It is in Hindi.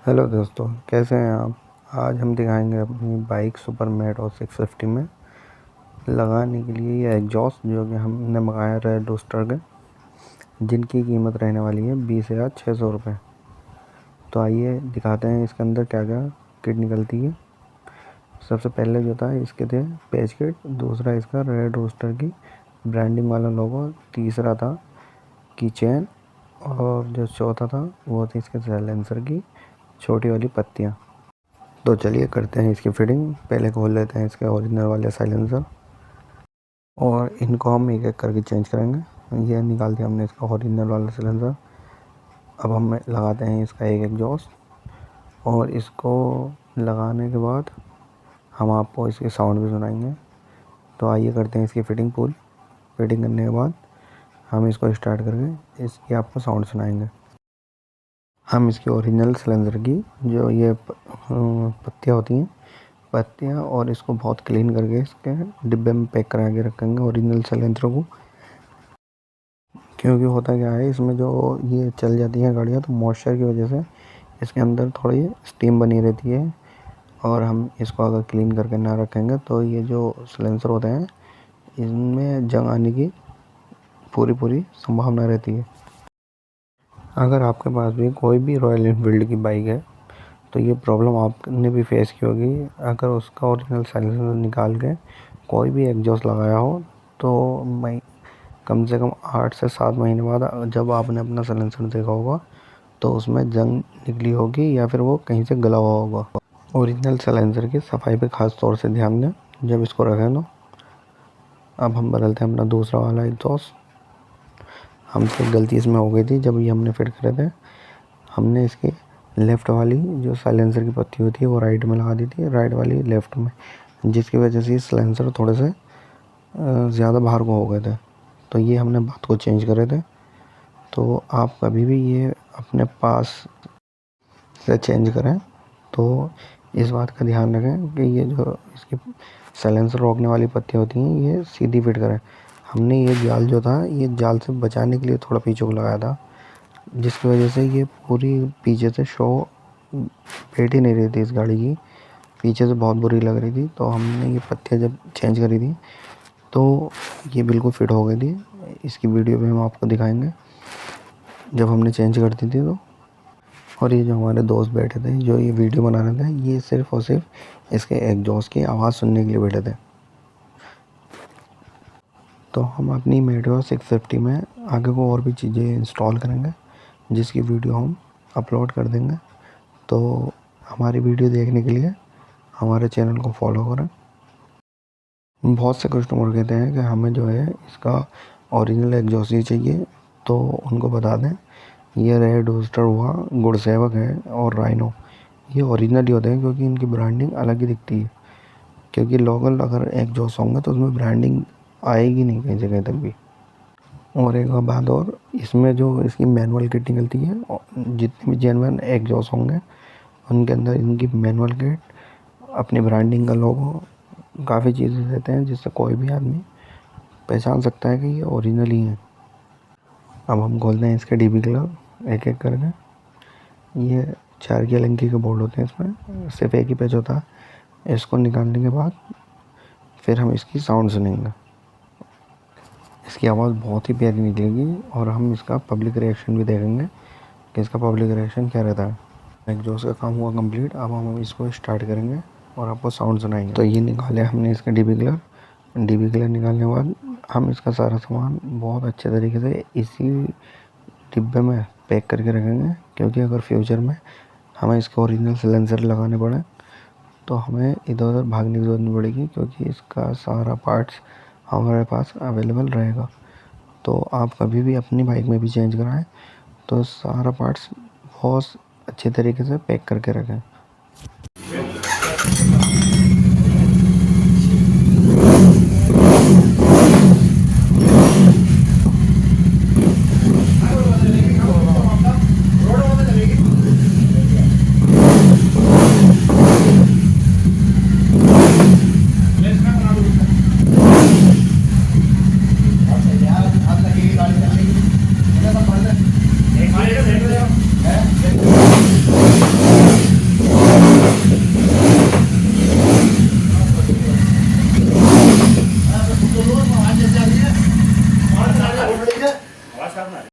हेलो दोस्तों, कैसे हैं आप। आज हम दिखाएंगे अपनी बाइक सुपर मेटो 650 में लगाने के लिए ये एग्जॉस्ट जो कि हमने मंगाया रेड रोस्टर के, जिनकी कीमत रहने वाली है 20,600 रुपये। तो आइए दिखाते हैं इसके अंदर क्या क्या किट निकलती है। सबसे पहले जो था इसके थे पेज किट, दूसरा इसका रेड रोस्टर की ब्रांडिंग वाला लोगो, तीसरा था की चेन, और जो चौथा था वो थी इसके साइलेंसर की छोटी वाली पत्तियाँ। तो चलिए करते हैं इसकी फिटिंग। पहले खोल लेते हैं इसके ओरिजिनल वाले साइलेंसर और इनको हम एक एक करके चेंज करेंगे। ये निकाल दिया हमने इसका ओरिजिनल वाला साइलेंसर। अब हम लगाते हैं इसका एक एग्जॉस्ट और इसको लगाने के बाद हम आपको इसके साउंड भी सुनाएंगे। तो आइए करते हैं इसकी फिटिंग फिटिंग करने के बाद हम इसको स्टार्ट करके इसकी आपको साउंड सुनाएंगे। हम इसकी ओरिजिनल सिलेंडर की जो ये पत्तियाँ होती हैं, पत्तियाँ, और इसको बहुत क्लीन करके इसके डिब्बे में पैक करा के रखेंगे ओरिजिनल सिलेंडर को। क्योंकि होता क्या है, इसमें जो ये चल जाती हैं गाड़ियाँ तो मॉइस्चर की वजह से इसके अंदर थोड़ी स्टीम बनी रहती है, और हम इसको अगर क्लीन करके ना रखेंगे तो ये जो सिलेंसर होते हैं इनमें जंग आने की पूरी संभावना रहती है। अगर आपके पास भी कोई भी रॉयल एनफील्ड की बाइक है तो ये प्रॉब्लम आपने भी फेस की होगी। अगर उसका ओरिजिनल साइलेंसर निकाल के कोई भी एग्जॉस्ट लगाया हो तो मैं कम से कम 8 से 7 महीने बाद जब आपने अपना साइलेंसर देखा होगा तो उसमें जंग निकली होगी या फिर वो कहीं से गला हुआ होगा। ओरिजिनल साइलेंसर की सफाई पे ख़ास तौर से ध्यान दें जब इसको रखें तो। अब हम बदलते हैं अपना दूसरा वाला एग्जॉस्ट। हमसे गलती इसमें हो गई थी, जब ये हमने फिट करे थे हमने इसकी लेफ़्ट वाली जो साइलेंसर की पत्ती होती है वो राइट में लगा दी थी, राइट वाली लेफ़्ट में, जिसकी वजह से साइलेंसर थोड़े से ज़्यादा बाहर को हो गए थे। तो ये हमने बात को चेंज करे थे। तो आप कभी भी ये अपने पास से चेंज करें तो इस बात का ध्यान रखें कि ये जो इसकी साइलेंसर रोकने वाली पत्तियाँ होती हैं ये सीधी फिट करें। हमने ये जाल जो था ये जाल से बचाने के लिए थोड़ा पीछे को लगाया था, जिसकी वजह से ये पूरी पीछे से शो बैठ ही नहीं रही थी इस गाड़ी की, पीछे से बहुत बुरी लग रही थी। तो हमने ये पत्तियाँ जब चेंज करी थी तो ये बिल्कुल फिट हो गई थी। इसकी वीडियो भी हम आपको दिखाएंगे जब हमने चेंज कर दी थी तो। और ये जो हमारे दोस्त बैठे थे जो ये वीडियो बना रहे थे ये सिर्फ और सिर्फ इसके एग्जॉस्ट की आवाज़ सुनने के लिए बैठे थे। तो हम अपनी मेट्रो 650 में आगे को और भी चीज़ें इंस्टॉल करेंगे जिसकी वीडियो हम अपलोड कर देंगे। तो हमारी वीडियो देखने के लिए हमारे चैनल को फॉलो करें। बहुत से कस्टमर कहते हैं कि हमें जो है इसका ओरिजिनल एग्जॉस्ट ही चाहिए, तो उनको बता दें ये रेड रोस्टर हुआ, गुड़सेवक है और राइनो, ये ओरिजिनल ही होते हैं क्योंकि इनकी ब्रांडिंग अलग ही दिखती है। क्योंकि लोकल अगर एग्जॉस्ट होंगे तो उसमें ब्रांडिंग आएगी नहीं कहीं जगह तक भी। और एक बात और, इसमें जो इसकी मैनुअल किट निकलती है, जितने भी जेन्युइन एग्जॉस्ट होंगे उनके अंदर इनकी मैनुअल किट, अपनी ब्रांडिंग का लोगो, काफ़ी चीज़ें देते हैं जिससे कोई भी आदमी पहचान सकता है कि ये ओरिजिनल ही है। अब हम खोलते हैं इसके डीबी कलर एक एक करके। ये 4 की अलंकी के बोर्ड होते हैं, इसमें सिर्फ एक ही पेज होता है। इसको निकालने के बाद फिर हम इसकी साउंड सुनेंगे। इसकी आवाज़ बहुत ही प्यारी निकलेगी और हम इसका पब्लिक रिएक्शन भी देखेंगे कि इसका पब्लिक रिएक्शन क्या रहता है। एग्जॉस्ट का काम हुआ कंप्लीट। अब हम इसको स्टार्ट करेंगे और आपको साउंड सुनाएंगे। तो ये निकाले हमने इसका डीबी कलर निकालने के बाद हम इसका सारा सामान बहुत अच्छे तरीके से इसी डिब्बे में पैक करके रखेंगे, क्योंकि अगर फ्यूचर में हमें इसके ओरिजिनल सिलेंसर लगाने पड़े तो हमें इधर उधर भागने की ज़रूरत नहीं पड़ेगी, क्योंकि इसका सारा पार्ट्स हमारे पास अवेलेबल रहेगा। तो आप कभी भी अपनी बाइक में भी चेंज कराएं तो सारा पार्ट्स बहुत अच्छे तरीके से पैक करके रखें।